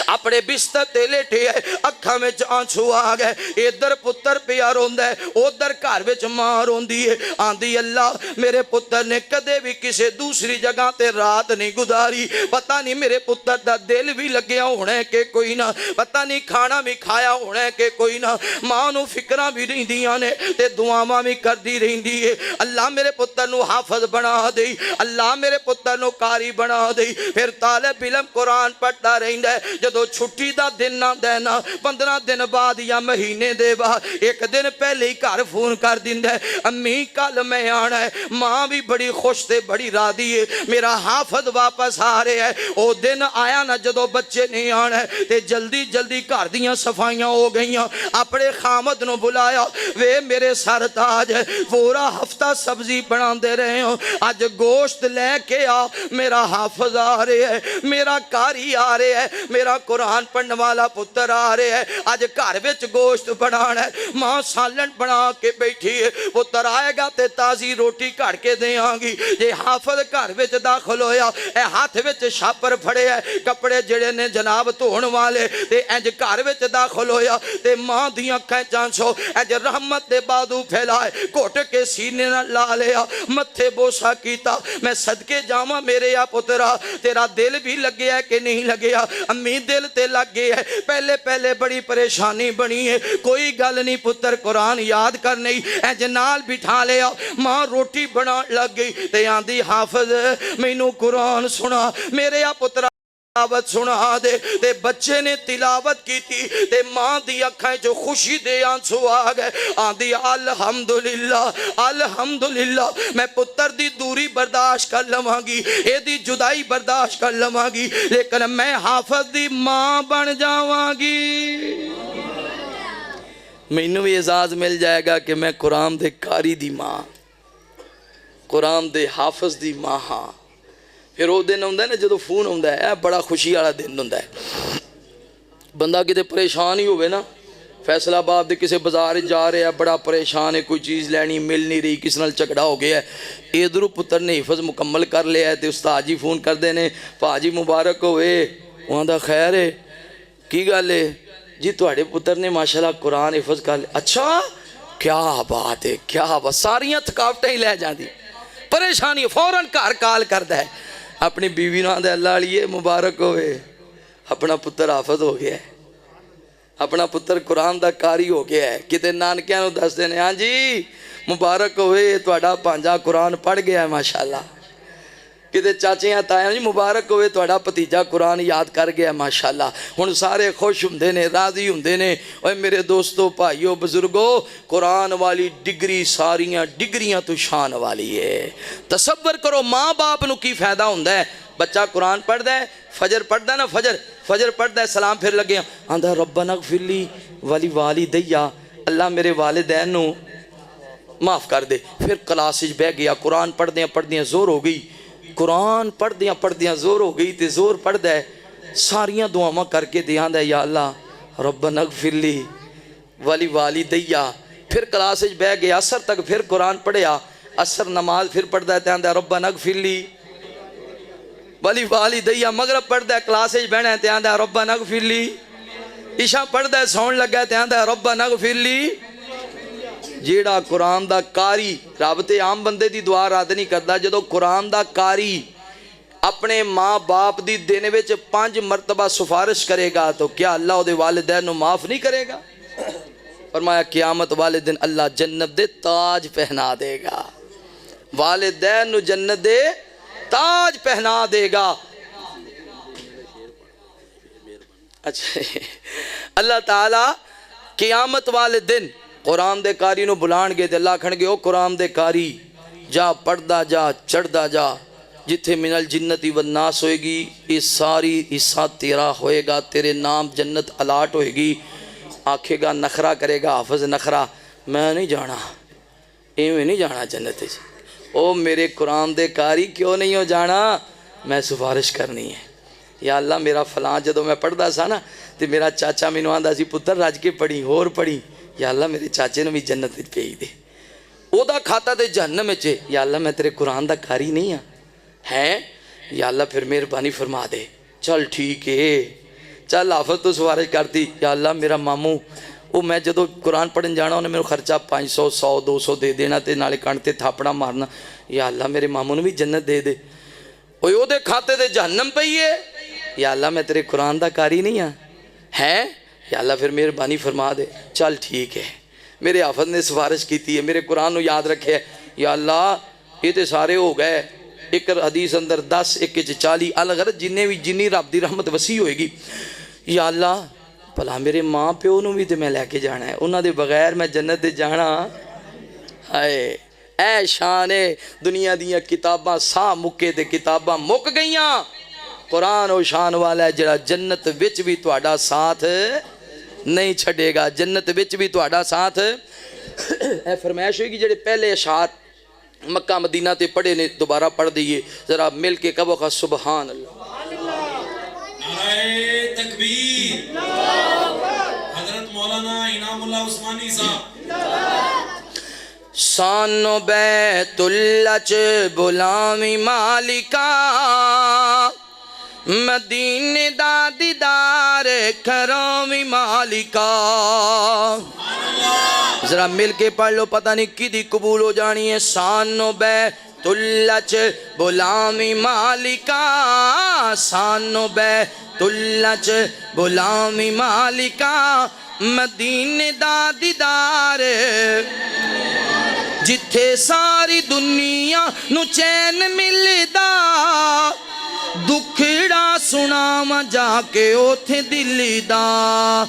اپنے بستر تے لیٹے ہے اکھاں وچ آنسو آ گئے. ادھر پتر پیا روندا ہے ادھر گھر وچ ماں روندی ہے. آندی اللہ میرے پتر نے کدے بھی کسی دوسری جگہ تے رات نہیں گزاری. پتہ نہیں میرے پتر دا دل بھی لگیا ہونا ہے کہ کوئی نہ پتہ نہیں کھانا بھی کھایا ہونا ہے کہ کوئی نہ. ماں نو فکراں بھی رہندیاں نے تے دعاواں بھی کردی رہندی ہے. اللہ میرے پتر نو حافظ بنا دے اللہ میرے پتر نو قاری بنا دے. پھر طالب علم قرآن پڑھتا رہندا ہے. جدو چھٹی دا دن نہ دینا 15 دن بعد یا مہینے دے بعد ایک دن پہلے ہی گھر فون کر دیندا ہے امی کل میں آنا ہے. ماں بھی بڑی خوش تے بڑی راضی ہے میرا حافظ واپس آ رہا ہے. او دن آیا نہ جدو بچے نہیں آنا ہے تے جلدی گھر دیاں صفائیاں ہو گئیاں. اپنے خامد نو بلایا وے میرے سرتاج پورا ہفتہ سبزی بنا دے رہے ہوں اج گوشت لے کے آ میرا حافظ آ رہے ہے میرا قاری آ رہے ہے میرا قرآن پڑھنے والا پتر آ رہے ہے. آج گھر وچ گوشت بنانا ہے. ماں سالن بنا کے بیٹھی ہے. پتر آئے گا تے تازی روٹی کڑ کے دیاں گی. جے حافظ گھر وچ داخل ہویا اے ہاتھ وچ شاپر پھڑے ہے کپڑے جڑے نے جناب دھون والے تے انج گھر وچ داخل ہویا تے ماں دیاں اکھاں چانسو انج رحمت دے بادو پھیلائے گھٹ کے سینے نال لا لیا متھے بوسا کیتا. میں صدقے جاواں میرے آ پترا تیرا دل بھی لگیا کہ نہیں لگیا. امی دل تے لگ گئے ہے پہلے بڑی پریشانی بنی ہے. کوئی گل نہیں پتر قرآن یاد کر نہیں انج نال بٹھا لیا. ماں روٹی بنا لگ گئی تے آندی حافظ مینوں قرآن سنا میرے آ پترا تلاوت سنا دے. تے بچے نے تلاوت کی تھی تے ماں دی اکھائیں جو خوشی دے آنسو آ گئے. آندی الحمدللہ میں پتر دی دوری برداشت کر لواں گی اے دی جدائی برداشت کر لواں گی لیکن میں حافظ دی ماں بن جاواں گی. مینوں بھی اعزاز مل جائے گا کہ میں قرآن دے قاری دی ماں قرآن دے حافظ دی ماں ہاں. پھر وہ دن ہوندا ہے نا جدو فون ہوندا ہے بڑا خوشی والا دن ہوندا ہے. بندہ کتے پریشان ہی ہوئے نا فیصل آباد دے کسے بازار جا رہے ہیں بڑا پریشان ہے کوئی چیز لینی مل نہیں رہی کس نال جھگڑا ہو گیا ہے. ادھروں پتر نے حفظ مکمل کر لیا ہے تے استاد جی فون کر دینے پاجی مبارک ہوئے. وہاں دا خیر ہے کی گل ہے جی تواڈے پتر نے ماشاءاللہ قرآن حفظ کر لیا. اچھا کیا بات ہے کیا بات. ساریاں تھکاوٹیں ہی لے جاندی پریشانی فوراً گھر کال کردا ہے اپنی بیوی نال دے اللہ علیے مبارک ہوئے اپنا پتر حافظ ہو گیا ہے، اپنا پتر قرآن دا قاری ہو گیا ہے، کتے نانکیاں نو دس دینے ہاں جی مبارک ہوئے تہاڈا پانجا قرآن پڑھ گیا ہے ماشاءاللہ، کتے چاچیاں تائیاں جی مبارک ہوئے تہاڈا بھتیجا قرآن یاد کر گیا ماشاءاللہ۔ ہن سارے خوش ہوندے نے، راضی ہوندے نے۔ اوے میرے دوستو بھائیو بزرگو، قرآن والی ڈگری ساریاں ڈگریاں تو شان والی ہے۔ تصور کرو ماں باپ نو کی فائدہ ہوندا ہے، بچہ قرآن پڑھدا ہے، فجر پڑھدا نا، فجر پڑھدا ہے، سلام پھر لگے آندا ربنا اغفر لی ولی والدیا، اللہ میرے والدین نو معاف کر دے۔ پھر کلاس وچ بیٹھ گیا، قرآن پڑھدیاں زور ہو گئی، قرآن پڑھدیاں زور ہو گئی تے زور پڑھدا ہے، ساریاں دعاواں کر کے دے آندا ہے یا اللہ ربنا اغفر لی ولی والدیا۔ پھر کلاس وچ بیٹھ گیا، عصر تک پھر قرآن پڑھیا، عصر نماز پھر پڑھدا ہے تے آندا ہے ربنا اغفر لی ولی والدیا۔ مغرب پڑھدا ہے، کلاس وچ بیٹھنا ہے تے آندا ہے ربنا اغفر لی۔ عشاء پڑھدا ہے، سون لگا ہے تے آندا ہے ربنا اغفر لی۔ جیڑا قرآن دا قاری، رب تے عام بندے دی دعا رد نہیں کردا، جدو قرآن دا قاری اپنے ماں باپ دی دینے وچ 5 مرتبہ سفارش کرے گا تو کیا اللہ او دے والدین نو معاف نہیں کرے گا؟ فرمایا قیامت والے دن اللہ جنت دے تاج پہنا دے گا، والدین نو جنت دے تاج پہنا دے گا۔ اچھا اللہ تعالیٰ قیامت والے دن قرآن دے کاری نو بلان گے تے اللہ کھن گے او قرآن دے کاری جا پڑھدا جا چڑھدا جا، جتھے من الجنتی والناس ہوئے گی یہ ساری حصہ تیرا ہوئے گا، تیرے نام جنت الاٹ ہوئے گی۔ آکھے گا نخرہ کرے گا حافظ نخرہ، میں نہیں جانا، ایویں نہیں جانا جنت وچ۔ او میرے قرآن دے کاری کیوں نہیں ہو جانا؟ میں سفارش کرنی ہے یا اللہ میرا فلاں جدو میں پڑھدا سا نا تے میرا چاچا مینوں آندا سی پتر رج کے پڑھی ہور پڑھی، یا اللہ میرے چاچے نو بھی جنت وچ بھیج دے، او دا کھاتا تے جہنم وچ، یا اللہ میں تیرے قرآن دا قاری نہیں ہاں ہے، یا اللہ پھر مہربانی فرما دے، چل ٹھیک ہے، چل حافظ تو سفارش کرتی، یا اللہ میرا ماموں وہ میں جدو قرآن پڑھن جانا انہیں میرے خرچہ 500 100 200 دے دینا تے نالے کان تے تھاپڑا مارنا، یا اللہ میرے ماموں نے بھی جنت دے دے، او دے کھاتے دے جہنم پئی ہے، یا اللہ میں تیرے قرآن دا قاری نہیں ہاں ہے، یا اللہ پھر مہربانی فرما دے، چل ٹھیک ہے، میرے حافظ نے سفارش کیتی ہے، میرے قرآن نو یاد رکھے ہے، یا اللہ یہ تے سارے ہو گئے، ایک حدیث اندر 10 ایک 40 الغرض جنہیں بھی جنی رب دی رحمت وسیع ہوئے گی، یا اللہ بھلا میرے ماں پیو نو بھی تے میں لے کے جانا ہے، انہاں دے بغیر میں جنت دے جانا، ہائے اے شان دنیا دیاں کتاباں سا مکے تے کتاباں مک گئیاں، قرآن او شان والا ہے جڑا جنت وچ بھی تہاڈا ساتھ نہیں چھڑے گا، جنت وچ بھی تہاڈا ساتھ۔ اے فرمائش ہوئی کہ جڑے پہلے اشعار مکہ مدینہ تے پڑھے نے دوبارہ پڑھ دیئے، ذرا مل کے کہو گا سبحان اللہ۔ نعرہ تکبیر، حضرت مولانا انعام اللہ عثمانی صاحب۔ سانو بیت اللہ چ بلامی مالکا، مدینے دا دیدار کرامی مالکا۔ ذرا مل کے پڑھ لو، پتہ نہیں کی دی قبول ہو جانی ہے۔ سانو بیت اللہ چ بلامی مالکا، سانو بیت اللہ چ بلامی مالکا، مدینے دا دیدار جتھے ساری دنیا نو چین ملدا، دکھڑا سناواں جا کے اوتھے دل دا،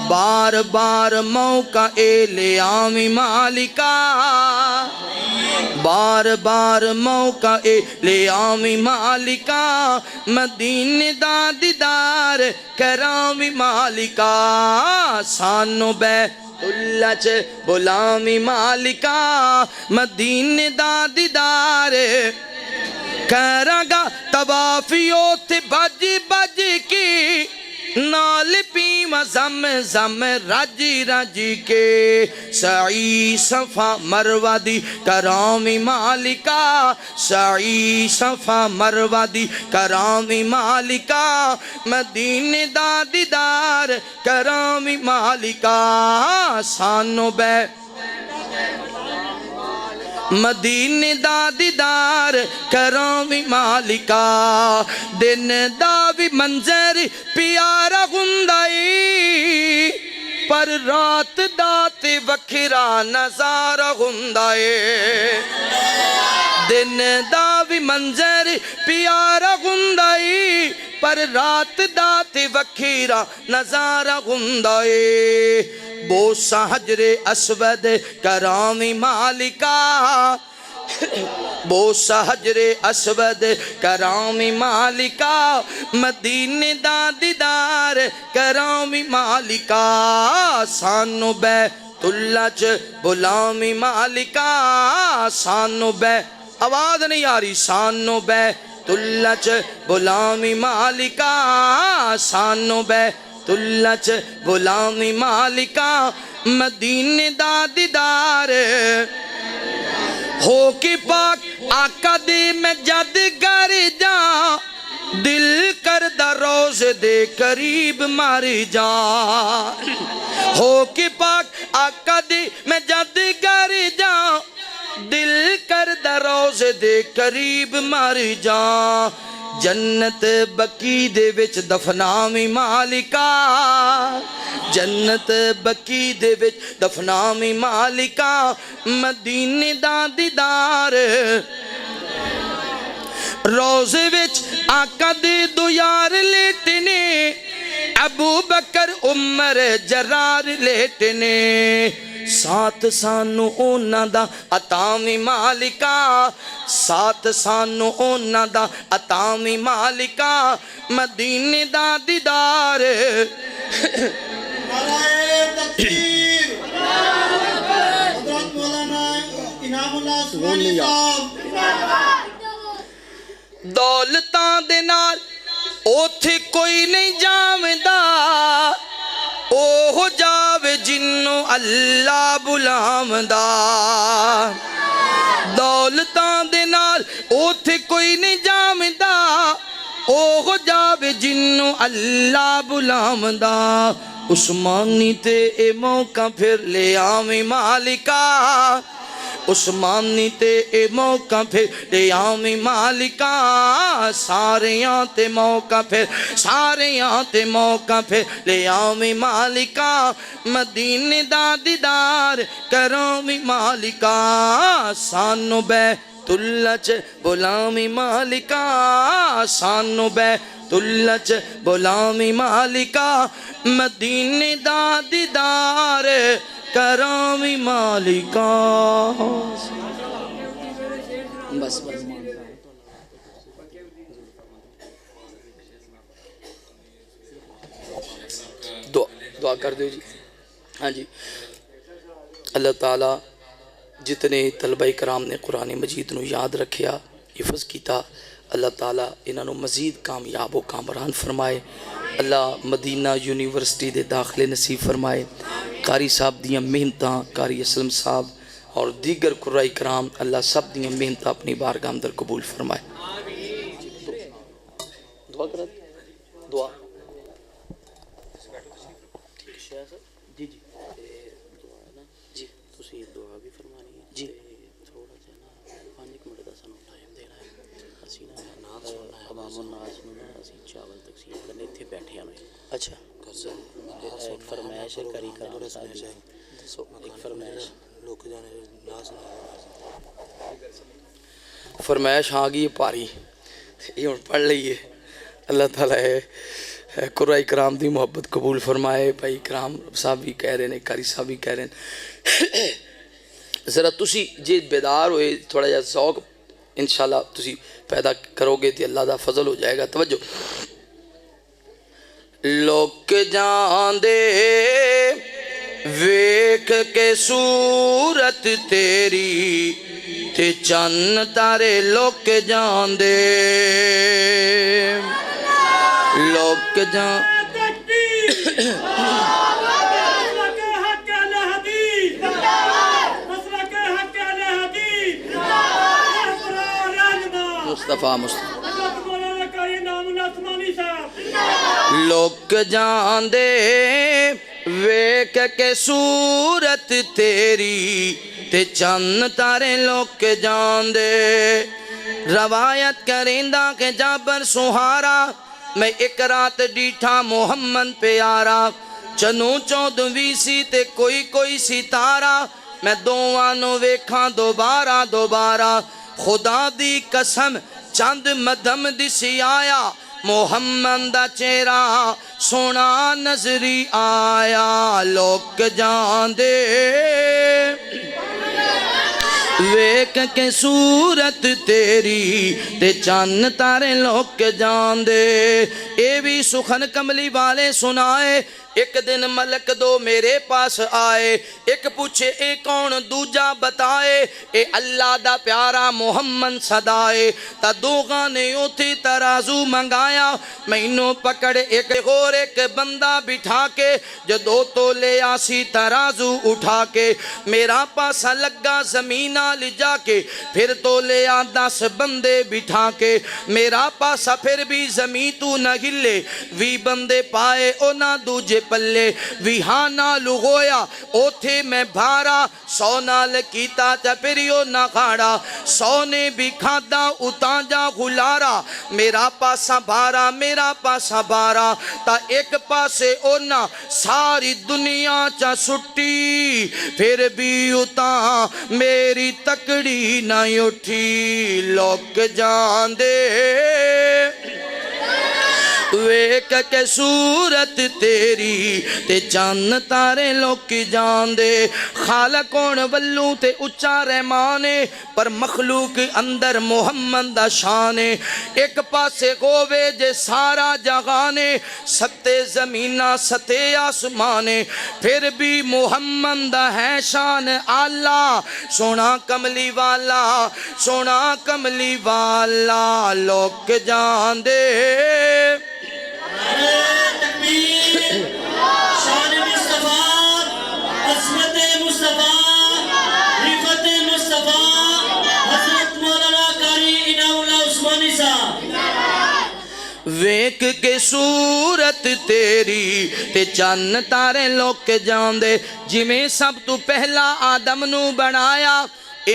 بار بار موقع اے لے آویں مالکا، بار بار موقع اے لے آویں مالکا، مدینے دا دیدار کراویں مالکا، سانو بیت اللہ چ بلامی مالکا، مدینے دا دیدار کراں گا، طوافیو تے بج بج کے نال پیواں زم زم رج رج کے، سعی صفا مروہ دی کرامی مالکا، سعی صفا مروہ دی کرامی مالکا، مدینے دا دیدار کرامی مالکا، سانو مدینے دا دیدار کراں وی مالکا دن دا وی منظر پیارا ہوندا اے پر رات دا تے وکھرا نظارہ ہوندا اے دن دا وی منظر پیارا ہوندا اے پر رات دا تے وکھرا نظارہ ہوندا اے بوسا حجر اسود کراں وی مالکا بوسا حجر اسود کراں وی مالکا مدینے دا دیدار کراں وی مالکا سانو بیت اللہ چ بلاں وی مالکا سانو آواز نہیں آ رہی سانو بیت اللہ چ بلاں وی مالکا سانو بیت اللہ چ بلاں وی مالکا مدینے دا دیدار ہو کے پاک آقا دے میں جد گر جا دل کردہ روز دے قریب مر جا ہو کے پاک آقا دے میں جد گر جا دل کردہ روز دے قریب مر جا جنت بکی دے وچ دفناویں مالکا جنت بکی دے وچ دفناویں مالکا مدینے دا دیدار روزے وچ آقا دے دو یار لیٹنے ابو بکر عمر جرار لیٹنے ساتھ سانو اونا دا عطاویں مالکا ساتھ سانو اونا دا عطاویں مالکا مدینے دا دیدار نعرہ تکبیر حضرت مولانا انعام اللہ عثمانی صاحب دولتاں دے نال اوتھے کوئی نہیں جاویندہ اوہ جاوے جنوں اللہ بلاوندا دولتاں دے نال اوتھے کوئی نہیں جاویندہ اوہ جاوے جنوں اللہ بلاوندا عثمانی تے اے موقع پھر لے آویں مالکا عثمانی تے اے موقع پھر لے آویں مالکا ساریاں تے موقع پھر ساریاں تے موقع پھر لے آویں مالکا مدینے دا دیدار کراویں مالکا سانو بیت اللہ چ بلاویں مالکا سانو بیت اللہ چ بلاویں مالکا مدینے دا دیدار کراویں مالکا بس بس دعا کر دیو جی ہاں جی اللہ تعالیٰ جتنے طلبہ کرام نے قرآن مجید نو یاد رکھیا حفظ کیتا اللہ تعالیٰ انہوں مزید کامیاب و کامران فرمائے اللہ مدینہ یونیورسٹی دے داخلے نصیب فرمائے قاری صاحب دیاں محنتاں قاری اسلم صاحب اور دیگر قرآن کرام اللہ سب دیاں محنتاں اپنی بارگاہ اندر قبول فرمائے دعا کریں دعا جی جی جی تسی دعا بھی فرمانی ہے جی تھوڑا جہا نا 5 منٹ دا سانو ٹائم دینا ہے اسی نا نعت سننا ہے عوام الناس نو نا اسی چاول تقسیم کرنے ایتھے بیٹھے ہیں اچھا ایک فرمائش کری کرام صاحب ایک فرمائش لوگ جانے ناس فرمائش ہاں گئی پاری یہ پڑھ لئیے اللہ تعالیٰ ہے قرآن کرام دی محبت قبول فرمائے بھائی کرام صاحب بھی کہہ رہے ہیں قاری صاحب بھی کہہ رہے ہیں ذرا تسی جے بیدار ہوئے تھوڑا جا ذوق انشاءاللہ تسی پیدا کرو گے تو اللہ دا فضل ہو جائے گا توجہ لوک جان دے ویکھ کے صورت تیری تے چن تارے لوک جان دے لوک جان مصطفیٰ لوک جان دے ویکھ کے صورت تیری تے چند تارے لوک جاندے روایت کریندا کہ جابر سہارا میں ایک رات ڈیٹھا محمد پیارا چنوں چودویں سی تے کوئی ستارہ میں دوانو ویکھاں دوبارہ خدا دی قسم چند مدم دسی آیا محمد دا چہرہ سونا نظری آیا لوک جاندے ویک کے صورت تیری تے چند تارے لوک جاندے اے بھی سخن کملی والے سنائے ایک دن ملک دو میرے پاس آئے ایک پوچھے اے کون دوجا بتائے اے اللہ دا پیارا محمد صدائے تا دوغاں نے اوتھی ترازو منگایا مینوں پکڑ ایک غور ایک بندہ بٹھا کے جو دو تولے آسی ترازو اٹھا کے میرا پاسا لگا زمینہ لجا کے پھر تولے آ 10 بندے بٹھا کے میرا پاسا پھر بھی زمین تو نہ ہلے وی بندے پائے او نہ دوجے پلے ویہانا لغویا اوتھے میں بھارا 100 نال کیتا چپریو نہ کھاڑا 100 نے بھی کھادا اتاں جا غلارا میرا پاسا بھارا تا ایک پاسے اونا ساری دنیا چا سٹی پھر بھی اتاں میری تکڑی نہ اٹھی لوک جاندے ویک کے صورت تیری تے چند تارے لوک جاندے خالق کون ولو تے اچا رحمانے پر مخلوق اندر محمد دا شانے ایک پاسے گووے جے سارا جگانے ستے زمینہ ستے آسمانے پھر بھی محمد دا ہے شان اللہ سونا کملی والا لوک جاندے تکبیر شان مصطفیٰ عظمت مصطفیٰ رفت مصطفیٰ حضرت مولانا قاری انعام اللہ عثمانی صاحب ویک کے صورت تیری تے چند تارے لوک جاندے جمیں سب تو پہلا آدم نو بنایا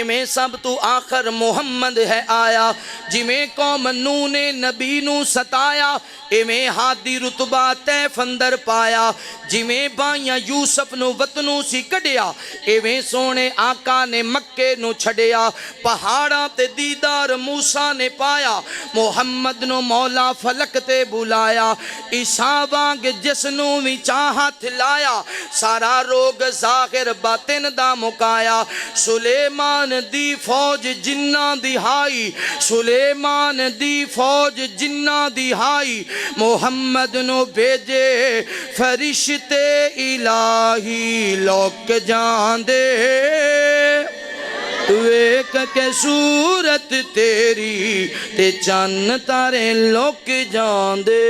میں سب تو آخر محمد ہے آیا جمیں قوم نو نے نبی نو ستایا میں ہادی رتبہ تیف اندر پایا جمیں بائیاں یوسف نو وطنو سی کڑیا میں سونے آقا نے مکے نو چھڑیا پہاڑا تے دیدار موسیٰ نے پایا محمد نو مولا فلک تے بلایا عیسیٰ وانگ جس نو وی چاہت لایا سارا روگ ظاہر باطن دا مکایا سلیمان دی فوج جنہ دہائی سلیمان دی فوج جنہ دہائی محمد نو بھیجے فرشتے الہی لوک جاندے ویک کے صورت تیری تے چند تارے لوک جاندے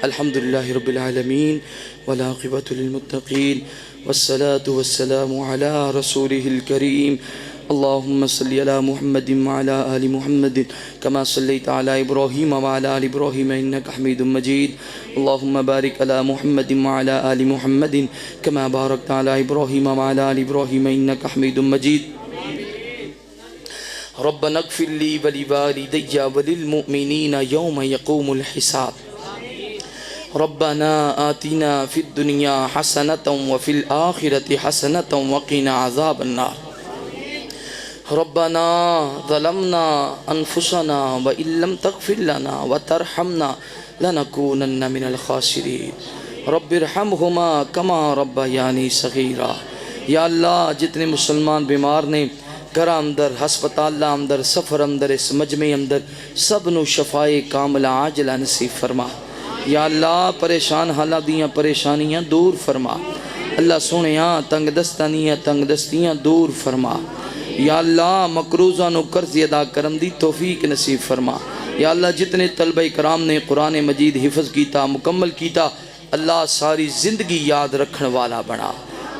الحمدللہ رب العالمین والعاقبۃ للمتقین والصلاة والسلام على رسوله الكريم اللهم صل على محمد وعلى آل محمد كما صليت على إبراهيم وعلى آل إبراهيم إنك حميد مجيد اللهم بارك على محمد وعلى آل محمد كما باركت على إبراهيم وعلى آل إبراهيم إنك حميد مجيد ربنا اغفر لي ولوالدي وللمؤمنين يوم يقوم الحساب ربنا آتنا في الدنيا حسنة وفي الآخرة حسنة وقنا عذاب النار ربنا ظلمنا أنفسنا وإن لم تغفر لنا وترحمنا لنكونن من الخاسرين رب ارحمهما كما ربياني صغيرا یا اللہ جتنے مسلمان بیمار نے گھر اندر ہسپتال اندر سفر اندر اس مجمع اندر سب نو شفائے کاملہ عاجلہ نصیب فرما یا اللہ پریشان حالات دیاں پریشانیاں دور فرما اللہ سونیاں تنگ دستیاں دور فرما یا اللہ مقروضہ نو قرض ادا کرم دی توفیق نصیب فرما یا اللہ جتنے طلبہ کرام نے قرآن مجید حفظ کیتا مکمل کیتا اللہ ساری زندگی یاد رکھن والا بنا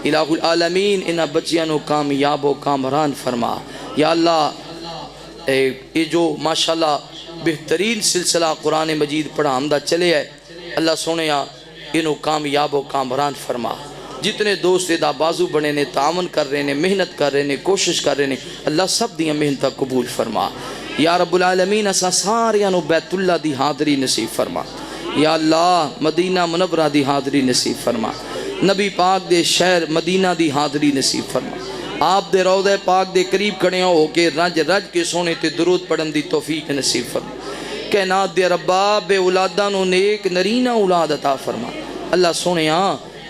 الہ العالمین انہا بچیاں نو کامیاب و کامران فرما یا اللہ یہ جو ماشاءاللہ بہترین سلسلہ قرآن مجید پڑھا ہمدہ چلے ہے اللہ سونیا انہوں کامیاب و کامران فرما جتنے دوست دا بازو بنے نے تعاون کر رہے نے محنت کر رہے نے کوشش کر رہے نے اللہ سب دیاں محنت قبول فرما یا رب العالمین اسا ساریاں نو بیت اللہ دی حاضری نصیب فرما یا اللہ مدینہ منورہ دی حاضری نصیب فرما نبی پاک دے شہر مدینہ دی حاضری نصیب فرما آپ دے روضہ پاک دے قریب کھڑے ہو کے رج رج کے سونے تے درود پڑھن دی توفیق نصیب فرما کائنات دے ربا بے اولاداں نو نیک نرینہ اولاد عطا فرما اللہ سونیا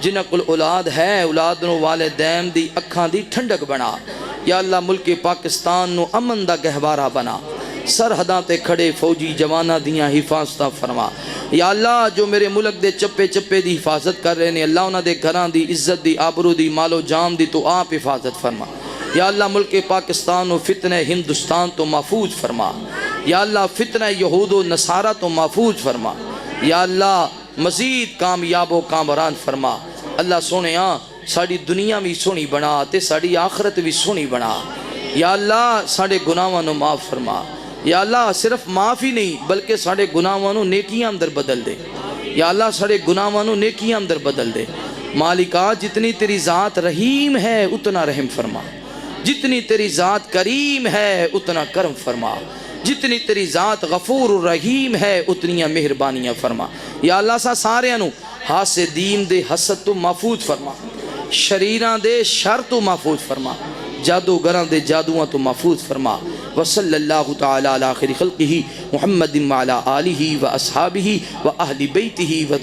جنہ کل اولاد ہے اولاد نو والدین دی اکھاں دی ٹھنڈک بنا یا اللہ ملک پاکستان نو امن دا گہوارہ بنا سرحداں تے کھڑے فوجی جوانہ دیاں حفاظتہ فرما یا اللہ جو میرے ملک دے چپے چپے دی حفاظت کر رہے نے اللہ انہاں دے گھران دی عزت دی آبرو دی مال و جان دی تو آپ حفاظت فرما یا اللہ ملک پاکستان و فتنہ ہندوستان تو محفوظ فرما یا اللہ فتنہ یہود و نصارہ تو محفوظ فرما یا اللہ مزید کامیاب و کامران فرما اللہ سونیا ساڑی دنیا بھی سونی بنا تے ساڑی آخرت بھی سونی بنا یا اللہ ساڑے گناہاں نو معاف فرما یا اللہ صرف معاف ہی نہیں بلکہ ساڑے گناہاں نو نیکیاں اندر بدل دے یا اللہ ساڑے گناہاں نو نیکیاں اندر بدل دے مالکا جتنی تیری ذات رحیم ہے اتنا رحم فرما جتنی تیری ذات کریم ہے اتنا کرم فرما جتنی تیری ذات غفور الرحیم ہے اتنی مہربانیاں فرما یا اللہ سا سارے انو حاسدین دے حسد تو محفوظ فرما شریران دے شر تو محفوظ فرما جادوگران دے جادوان تو محفوظ فرما وصلی اللہ تعالی علی خیر خلقہ محمد وعلی آلہ و اصحابہ و اہل بیتہ و